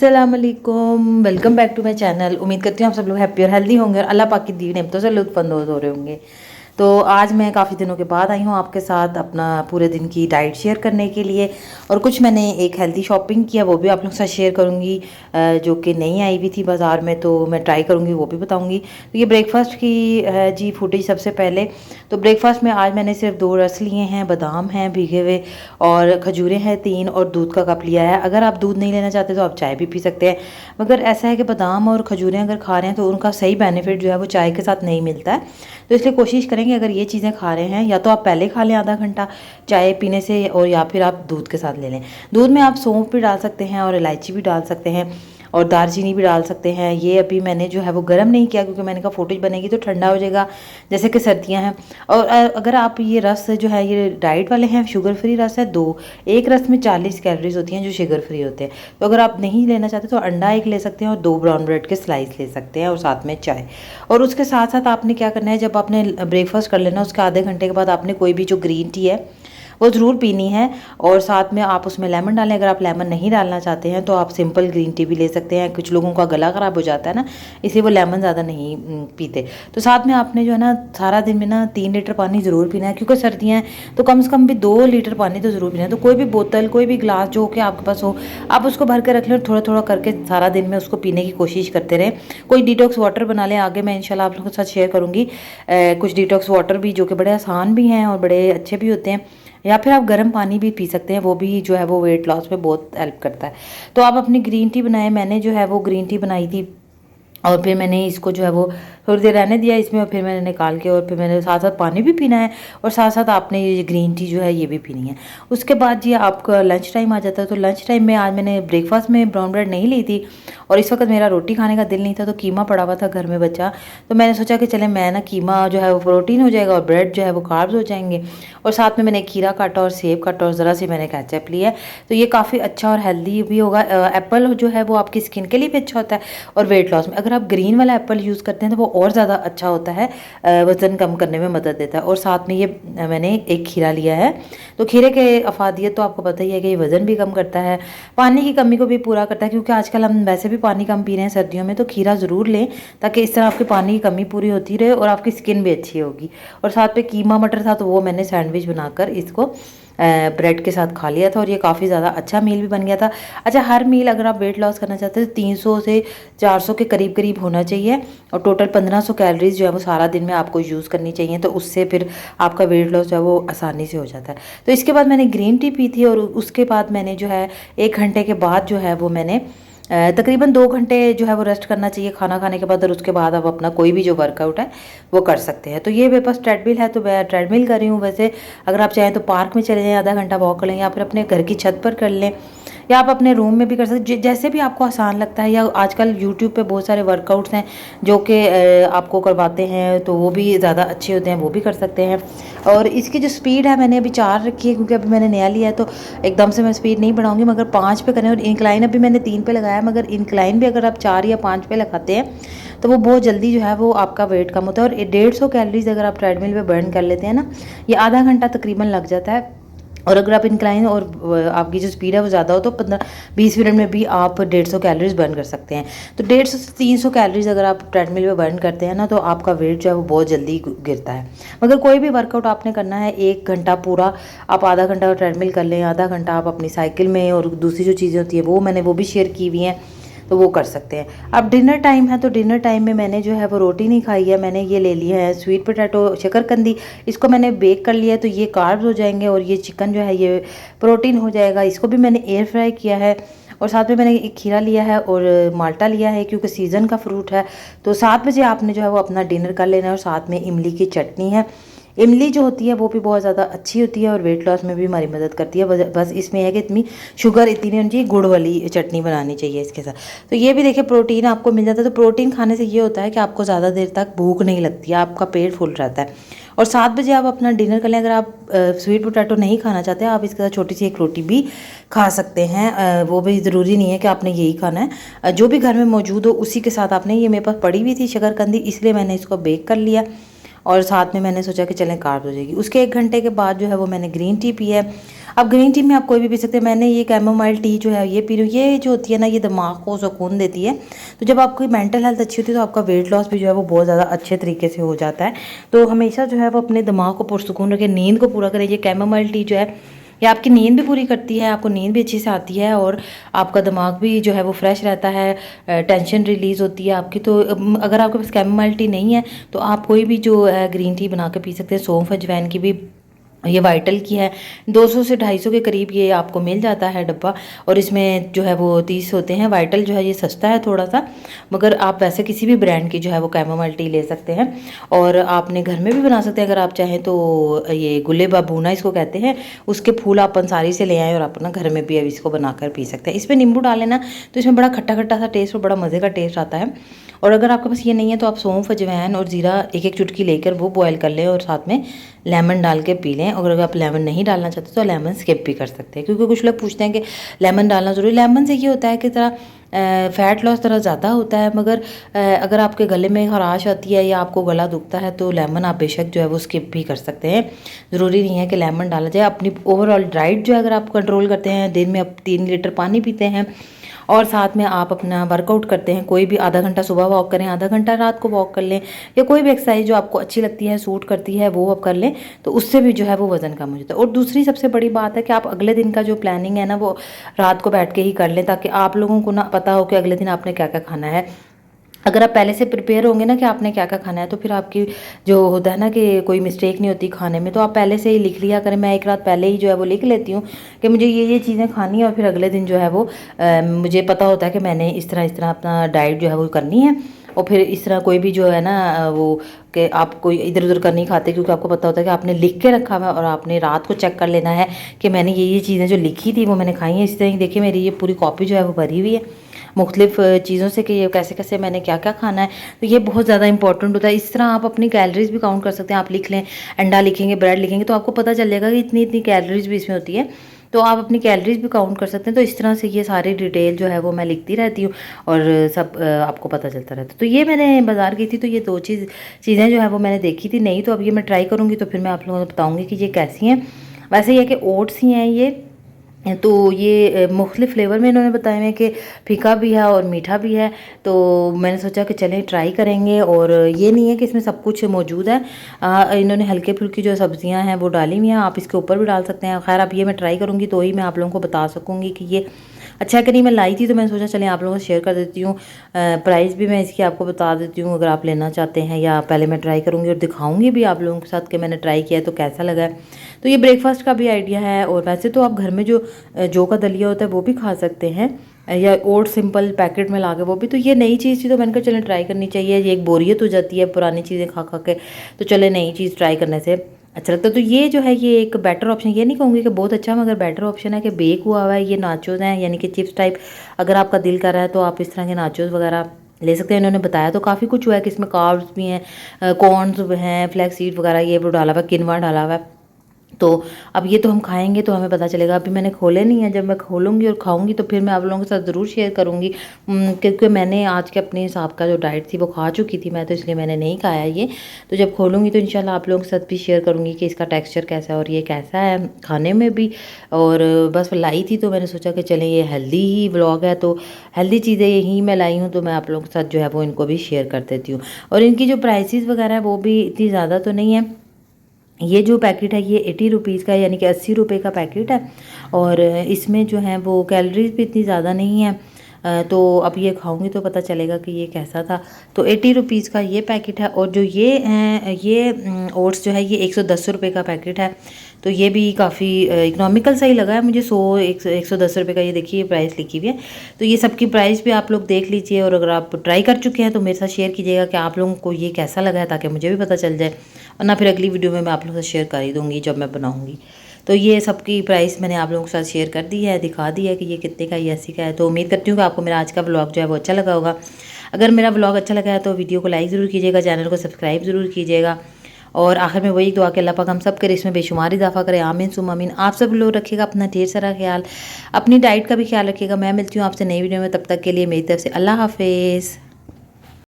अस्सलाम वालेकुम, welcome back to my channel. उम्मीद करती हूँ आप सब लोग हैप्पी और हेल्दी होंगे और अल्लाह पाक की दी नेमतों से लुत्फ़अंदोज़ हो रहे होंगे। तो आज मैं काफ़ी दिनों के बाद आई हूँ आपके साथ अपना पूरे दिन की डाइट शेयर करने के लिए, और कुछ मैंने एक हेल्दी शॉपिंग किया वो भी आप लोगों के साथ शेयर करूँगी, जो कि नई आई हुई थी बाज़ार में, तो मैं ट्राई करूँगी वो भी बताऊँगी। तो ये ब्रेकफास्ट की है जी फुटेज। सबसे पहले तो ब्रेकफास्ट में आज मैंने सिर्फ 2 रस लिए हैं, बादाम हैं भीगे हुए और खजूरें हैं 3 और दूध का कप लिया है। अगर आप दूध नहीं लेना चाहते तो आप चाय भी पी सकते हैं, मगर ऐसा है कि बादाम और खजूरें अगर खा रहे हैं तो उनका सही बेनिफिट जो है वो चाय के साथ नहीं मिलता है। तो इसलिए कोशिश करेंगे अगर ये चीज़ें खा रहे हैं या तो आप पहले खा लें आधा घंटा चाय पीने से, और या फिर आप दूध के साथ ले लें। दूध में आप सौंफ भी डाल सकते हैं और इलायची भी डाल सकते हैं और दालचीनी भी डाल सकते हैं। ये अभी मैंने जो है वो गर्म नहीं किया क्योंकि मैंने कहा फुटेज बनेगी तो ठंडा हो जाएगा, जैसे कि सर्दियां हैं। और अगर आप ये रस जो है ये डाइट वाले हैं, शुगर फ्री रस है, एक रस में 40 कैलोरीज होती हैं जो शुगर फ्री होते हैं। तो अगर आप नहीं लेना चाहते तो अंडा एक ले सकते हैं और 2 ब्राउन ब्रेड के स्लाइस ले सकते हैं और साथ में चाय। और उसके साथ साथ आपने क्या करना है, जब आपने ब्रेकफास्ट कर लेना उसके आधे घंटे के बाद आपने कोई भी जो ग्रीन टी है वो ज़रूर पीनी है, और साथ में आप उसमें लेमन डालें। अगर आप लेमन नहीं डालना चाहते हैं तो आप सिंपल ग्रीन टी भी ले सकते हैं। कुछ लोगों का गला ख़राब हो जाता है ना, इसलिए वो लेमन ज़्यादा नहीं पीते। तो साथ में आपने जो है ना सारा दिन में ना 3 लीटर पानी ज़रूर पीना है, क्योंकि सर्दियाँ हैं तो कम से कम भी 2 लीटर पानी तो ज़रूर पीना है। तो कोई भी बोतल, कोई भी ग्लास जो कि आपके पास हो, आप उसको भर के रख लें और थोड़ा थोड़ा करके सारा दिन में उसको पीने की कोशिश करते रहें। कोई डिटॉक्स वाटर बना लें, आगे मैं इंशाल्लाह आप लोगों के साथ शेयर करूँगी कुछ डिटॉक्स वाटर भी जो कि बड़े आसान भी हैं और बड़े अच्छे भी होते हैं। या फिर आप गर्म पानी भी पी सकते हैं, वो भी जो है वो वेट लॉस में बहुत हेल्प करता है। तो आप अपनी ग्रीन टी बनाएं। मैंने जो है वो ग्रीन टी बनाई थी और फिर मैंने इसको जो है वो थोड़ी देर रहने दिया इसमें, और फिर मैंने निकाल के, और फिर मैंने साथ साथ पानी भी पीना है और साथ साथ आपने ये ग्रीन टी जो है ये भी पीनी है। उसके बाद जी आपका लंच टाइम आ जाता है। तो लंच टाइम में आज मैंने ब्रेकफास्ट में ब्राउन ब्रेड नहीं ली थी और इस वक्त मेरा रोटी खाने का दिल नहीं था, तो कीमा पड़ा हुआ था घर में बचा। तो मैंने सोचा कि चले मैं ना कीमा जो है वो प्रोटीन हो जाएगा और ब्रेड जो है वो कार्ब्स हो जाएंगे। और साथ में मैंने खीरा काटा और सेब काटा और ज़रा सी मैंने केचप लिया है। तो ये काफ़ी अच्छा और हेल्दी भी होगा। एप्पल जो है वो आपकी स्किन के लिए भी अच्छा होता है और वेट लॉस में अगर आप ग्रीन वाला एप्पल यूज़ करते हैं तो वो और ज़्यादा अच्छा होता है, वज़न कम करने में मदद देता है। और साथ में ये मैंने एक खीरा लिया है। तो खीरे के अफादियत तो आपको पता ही है कि ये वज़न भी कम करता है, पानी की कमी को भी पूरा करता है, क्योंकि आजकल हम वैसे भी पानी कम पी रहे हैं सर्दियों में। तो खीरा ज़रूर लें ताकि इस तरह आपकी पानी की कमी पूरी होती रहे और आपकी स्किन भी अच्छी होगी। और साथ में कीमा मटर था तो वो मैंने सैंडविच बनाकर इसको ब्रेड के साथ खा लिया था और ये काफ़ी ज़्यादा अच्छा मील भी बन गया था। अच्छा, हर मील अगर आप वेट लॉस करना चाहते हैं तो 300 से 400 के करीब करीब होना चाहिए और टोटल 1500 कैलोरीज जो है वो सारा दिन में आपको यूज़ करनी चाहिए। तो उससे फिर आपका वेट लॉस जो है वो आसानी से हो जाता है। तो इसके बाद मैंने ग्रीन टी पी थी और उसके बाद मैंने जो है 1 घंटे के बाद जो है वो मैंने तकरीबन 2 घंटे जो है वो रेस्ट करना चाहिए खाना खाने के बाद, और उसके बाद आप अपना कोई भी जो वर्कआउट है वो कर सकते हैं। तो ये मेरे पास ट्रेडमिल है तो मैं ट्रेडमिल कर रही हूँ। वैसे अगर आप चाहें तो पार्क में चले जाएं, आधा घंटा वॉक कर लें, या फिर अपने घर की छत पर कर लें, या आप अपने रूम में भी कर सकते हैं, जैसे भी आपको आसान लगता है। या आजकल यूट्यूब पे बहुत सारे वर्कआउट्स हैं जो कि आपको करवाते हैं, तो वो भी ज़्यादा अच्छे होते हैं, वो भी कर सकते हैं। और इसकी जो स्पीड है मैंने अभी 4 रखी है क्योंकि अभी मैंने नया लिया है, तो एकदम से मैं स्पीड नहीं बढ़ाऊंगी, मगर 5 पे करें। और इंक्लाइन अभी मैंने 3 पे लगाया है, मगर इंक्लाइन भी अगर आप 4 या 5 पे लगाते हैं तो वो बहुत जल्दी जो है वो आपका वेट कम होता है। और 150 कैलोरीज अगर आप ट्रेडमिल पे बर्न कर लेते हैं ना, ये आधा घंटा तकरीबन लग जाता है। और अगर आप इंक्लाइन और आपकी जो स्पीड है वो ज़्यादा हो तो 15-20 मिनट में भी आप 150 कैलोरीज बर्न कर सकते हैं। तो 150 से 300 कैलोरीज अगर आप ट्रेडमिल पे बर्न करते हैं ना तो आपका वेट जो है वो बहुत जल्दी गिरता है। मगर कोई भी वर्कआउट आपने करना है 1 घंटा पूरा, आप आधा घंटा ट्रेडमिल कर लें, आधा घंटा आप अपनी साइकिल में, और दूसरी जो चीज़ें होती है वो मैंने वो भी शेयर की हुई हैं, तो वो कर सकते हैं। अब डिनर टाइम है तो डिनर टाइम में मैंने जो है वो रोटी नहीं खाई है, मैंने ये ले लिया है स्वीट पोटैटो शकरकंदी। इसको मैंने बेक कर लिया है तो ये कार्ब्स हो जाएंगे और ये चिकन जो है ये प्रोटीन हो जाएगा। इसको भी मैंने एयर फ्राई किया है। और साथ में मैंने एक खीरा लिया है और माल्टा लिया है क्योंकि सीज़न का फ्रूट है। तो 7 बजे आपने जो है वो अपना डिनर कर लेना है। और साथ में इमली की चटनी है। इमली जो होती है वो भी बहुत ज़्यादा अच्छी होती है और वेट लॉस में भी हमारी मदद करती है। बस इसमें है कि इतनी शुगर इतनी नहीं होनी चाहिए, गुड़ वाली चटनी बनानी चाहिए इसके साथ। तो ये भी देखिए प्रोटीन आपको मिल जाता है। तो प्रोटीन खाने से ये होता है कि आपको ज़्यादा देर तक भूख नहीं लगती है, आपका पेट फुल रहता है। और 7 बजे आप अपना डिनर कर लें। अगर आप स्वीट पोटैटो नहीं खाना चाहते आप इसके साथ छोटी सी एक रोटी भी खा सकते हैं, वो भी ज़रूरी नहीं है कि आपने यही खाना है, जो भी घर में मौजूद हो उसी के साथ आपने। ये मेरे पास पड़ी हुई थी शकरकंदी, इसलिए मैंने इसको बेक कर लिया और साथ में मैंने सोचा कि चलें कार्ब हो जाएगी। उसके 1 घंटे के बाद जो है वो मैंने ग्रीन टी पी है। अब ग्रीन टी में आप कोई भी पी सकते हैं। मैंने ये कैमोमाइल टी जो है ये पी रही हूँ। ये जो होती है ना, ये दिमाग को सुकून देती है। तो जब आपकी मेंटल हेल्थ अच्छी होती है तो आपका वेट लॉस भी जो है वो बहुत ज़्यादा अच्छे तरीके से हो जाता है। तो हमेशा जो है वो अपने दिमाग को पुरसुकून रखें, नींद को पूरा करें। ये कैमोमाइल टी जो है ये आपकी नींद भी पूरी करती है, आपको नींद भी अच्छे से आती है और आपका दिमाग भी जो है वो फ्रेश रहता है, टेंशन रिलीज़ होती है आपकी। तो अगर आपके पास कैमोमाइल टी नहीं है तो आप कोई भी जो है ग्रीन टी बना के पी सकते हैं। सौंफ अजवाइन की भी, ये वाइटल की है, 200 से 250 के करीब ये आपको मिल जाता है डब्बा। और इसमें जो है वो 30 होते हैं। वाइटल जो है ये सस्ता है थोड़ा सा, मगर आप वैसे किसी भी ब्रांड की जो है वो कैमोमाइल टी ले सकते हैं और आपने घर में भी बना सकते हैं अगर आप चाहें तो। ये गुले बाबूना इसको कहते हैं, उसके फूल आप पंसारी से ले आएँ और अपना घर में भी अब इसको बनाकर पी सकते हैं। इसमें नींबू डालें ना तो इसमें बड़ा खट्टा खट्टा सा टेस्ट और बड़ा मज़े का टेस्ट आता है। और अगर आपके पास ये नहीं है तो आप सौंफ अजवाइन और ज़ीरा एक एक चुटकी लेकर वो बॉयल कर लें और साथ में लेमन डाल के पी लें। और अगर आप लेमन नहीं डालना चाहते तो लेमन स्किप भी कर सकते हैं, क्योंकि कुछ लोग पूछते हैं कि लेमन डालना ज़रूरी। लेमन से ये होता है कि तरह फ़ैट लॉस तरह ज़्यादा होता है, मगर अगर आपके गले में खराश आती है या आपको गला दुखता है तो लेमन आप बेशक जो है वो स्किप भी कर सकते हैं। ज़रूरी नहीं है कि लेमन डाला जाए। अपनी ओवरऑल डाइट जो है अगर आप कंट्रोल करते हैं, दिन में आप 3 लीटर पानी पीते हैं और साथ में आप अपना वर्कआउट करते हैं, कोई भी आधा घंटा सुबह वॉक करें, आधा घंटा रात को वॉक कर लें, या कोई भी एक्सरसाइज जो आपको अच्छी लगती है, सूट करती है, वो आप कर लें, तो उससे भी जो है वो वज़न कम हो जाता है। और दूसरी सबसे बड़ी बात है कि आप अगले दिन का जो प्लानिंग है ना वो रात को बैठ के ही कर लें, ताकि आप लोगों को ना पता हो कि अगले दिन आपने क्या क्या खाना है। अगर आप पहले से प्रिपेयर होंगे ना कि आपने क्या क्या खाना है तो फिर आपकी जो होता है ना कि कोई मिस्टेक नहीं होती खाने में। तो आप पहले से ही लिख लिया करें। मैं एक रात पहले ही जो है वो लिख लेती हूँ कि मुझे ये चीज़ें खानी है और फिर अगले दिन जो है वो मुझे पता होता है कि मैंने इस तरह अपना डाइट जो है वो करनी है। और फिर इस तरह कोई भी जो है ना वो कि आप कोई इधर उधर कर नहीं खाते, क्योंकि आपको पता होता है कि आपने लिख के रखा हुआ है और आपने रात को चेक कर लेना है कि मैंने ये चीज़ें जो लिखी थी वो मैंने खाई हैं। इस तरह देखिए मेरी ये पूरी कॉपी जो है वो भरी हुई है मुख्तलिफ चीज़ों से कि ये कैसे कैसे मैंने क्या क्या खाना है। तो ये बहुत ज़्यादा इंपॉर्टेंट होता है। इस तरह आप अपनी कैलोरीज भी काउंट कर सकते हैं। आप लिख लें, अंडा लिखेंगे, ब्रेड लिखेंगे, तो आपको पता चल जाएगा कि इतनी इतनी कैलोरीज भी इसमें होती है। तो आप अपनी कैलोरीज भी काउंट कर सकते हैं। तो इस तरह से ये सारी डिटेल जो है वो मैं लिखती रहती हूँ और सब आपको पता चलता रहता है। तो ये मैंने बाज़ार गई थी तो ये 2 चीज़ें जो है वो मैंने देखी थी नहीं, तो अब ये मैं ट्राई करूँगी तो फिर मैं आप लोगों को बताऊँगी कि ये कैसी हैं। वैसे ये कि ओट्स ही हैं ये, तो ये मुख्तलिफ़ फ्लेवर में इन्होंने बताए हैं कि फीका भी है और मीठा भी है। तो मैंने सोचा कि चलें ट्राई करेंगे। और ये नहीं है कि इसमें सब कुछ मौजूद है, इन्होंने हल्के फुल्की जो सब्जियां हैं वो डाली हुई हैं, आप इसके ऊपर भी डाल सकते हैं। खैर अब ये मैं ट्राई करूँगी तो ही मैं आप लोगों को बता सकूँगी कि ये अच्छा है कि नहीं। मैं लाई थी तो मैंने सोचा चलें आप लोगों से शेयर कर देती हूँ। प्राइस भी मैं इसकी आपको बता देती हूँ अगर आप लेना चाहते हैं, या पहले मैं ट्राई करूँगी और दिखाऊँगी भी आप लोगों के साथ कि मैंने ट्राई किया है तो कैसा लगा है। तो ये ब्रेकफास्ट का भी आइडिया है। और वैसे तो आप घर में जो का दलिया होता है वो भी खा सकते हैं, या ओट सिंपल पैकेट में ला के वो भी। तो ये नई चीज़ थी तो मैंने कहा चलें ट्राई करनी चाहिए। ये एक बोरियत हो जाती है पुरानी चीज़ें खा खा के, तो चले नई चीज़ ट्राई करने से अच्छा लगता है। तो ये जो है ये एक बेटर ऑप्शन, ये नहीं कहूँगी कि बहुत अच्छा, मगर बेटर ऑप्शन है कि बेक हुआ हुआ है। ये नाचोस हैं यानी कि चिप्स टाइप। अगर आपका दिल कर रहा है तो आप इस तरह के नाचोस वगैरह ले सकते हैं। इन्होंने बताया तो काफ़ी कुछ हुआ है कि इसमें कार्ब्स भी हैं, कॉर्न्स हैं, फ्लैक्स सीड वगैरह, ये वो डाला हुआ है, किनवा डाला हुआ है। तो अब ये तो हम खाएंगे तो हमें पता चलेगा। अभी मैंने खोले नहीं है, जब मैं खोलूँगी और खाऊंगी तो फिर मैं आप लोगों के साथ ज़रूर शेयर करूँगी, क्योंकि मैंने आज के अपने हिसाब का जो डाइट थी वो खा चुकी थी मैं, तो इसलिए मैंने नहीं खाया ये। तो जब खोलूँगी तो इंशाल्लाह आप लोगों के साथ भी शेयर करूँगी कि इसका टेक्स्चर कैसा है और ये कैसा है खाने में भी। और बस लाई थी तो मैंने सोचा कि चलें ये हेल्दी ही व्लॉग है तो हेल्दी चीज़ें यही मैं लाई हूँ, तो मैं आप लोगों के साथ जो है वो इनको भी शेयर कर देती हूँ। और इनकी जो प्राइसेस वगैरह है वो भी इतनी ज़्यादा तो नहीं है। ये जो पैकेट है ये 80 रुपीज़ का है, यानी कि 80 रुपये का पैकेट है। और इसमें जो है वो कैलोरीज भी इतनी ज़्यादा नहीं है। तो अब ये खाऊंगी तो पता चलेगा कि ये कैसा था। तो 80 रुपीज़ का ये पैकेट है। और जो ये हैं ये ओट्स जो है ये 110 रुपये का पैकेट है। तो ये भी काफ़ी इकोनॉमिकल सही लगा है मुझे। 110 रुपये का ये देखिए प्राइस लिखी हुई है। तो ये सबकी प्राइस भी आप लोग देख लीजिए, और अगर आप ट्राई कर चुके हैं तो मेरे साथ शेयर कीजिएगा कि आप लोगों को ये कैसा लगा है, ताकि मुझे भी पता चल जाए। वरना फिर अगली वीडियो में मैं आप लोगों से शेयर कर ही दूँगी जब मैं बनाऊँगी। तो ये सबकी प्राइस मैंने आप लोगों के साथ शेयर कर दी है, दिखा दी है कि ये कितने का, ये 80 का है। तो उम्मीद करती हूँ कि आपको मेरा आज का व्लॉग जो है वो अच्छा लगा होगा। अगर मेरा व्लॉग अच्छा लगा है तो वीडियो को लाइक ज़रूर कीजिएगा, चैनल को सब्सक्राइब ज़रूर कीजिएगा। और आखिर में वही दुआ कि अल्लाह पाक हम सब करे इसमें बेशुमार इजाफा करे, आमीन सुम आमीन। आप सब लोग रखिएगा अपना ढेर सारा ख्याल, अपनी डाइट का भी ख्याल रखिएगा। मैं मिलती हूँ आपसे नई वीडियो में, तब तक के लिए मेरी तरफ से अल्लाह हाफिज़।